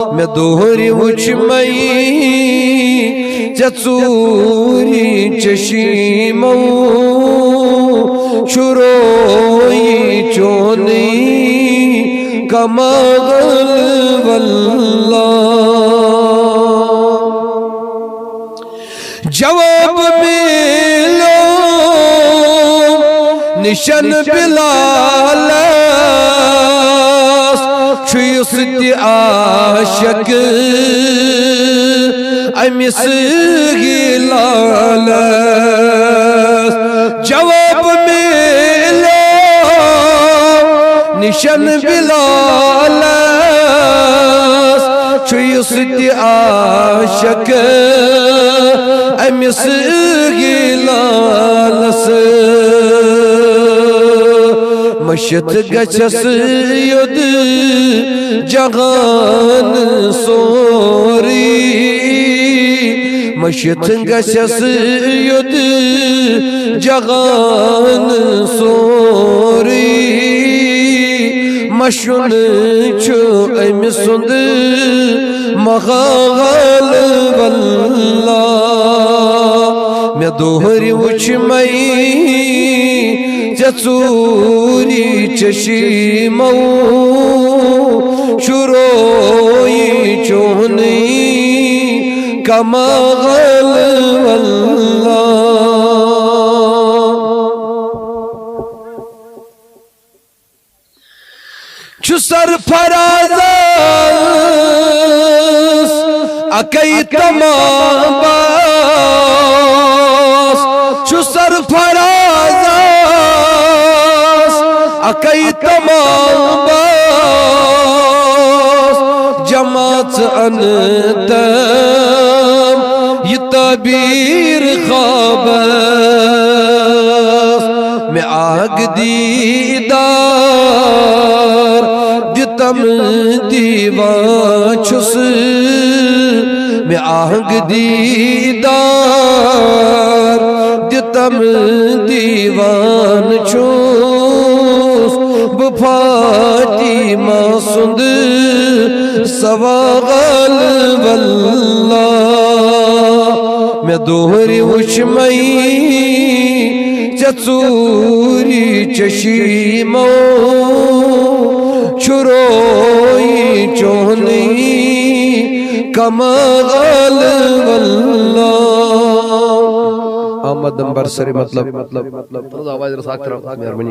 میں دوہری وچھ مئی چچوری چشیمو شروعی چونی کماغل واللہ جواب ملو نشن بلال چھویس تی عاشق امس گلال جواب ملو نشن بلال چھویس تی عاشق امس گلالس مشت گچس ید جہان سوری مشت گچس ید جہان سوری مشن چھو ام سند مغال واللہ میں دوہری وچھ مئی چچوری چشیمو شروعی چونی کماغل واللہ چھو سرفراز اکی تمام باس چھو سرفراز اکی تمام باس جماعت انتم یہ تعبیر خواب میں آگ دیدار دتم دیوان چھس میں آگ دیدار دتم دیوان چھس بفاطمہ سند سواغل واللہ میں دوہری وچھ مئی چچوری چشیمو شروعی چونی کماغل واللہ آمد نمبر سری مطلب آواز رساکت رہا مہربانی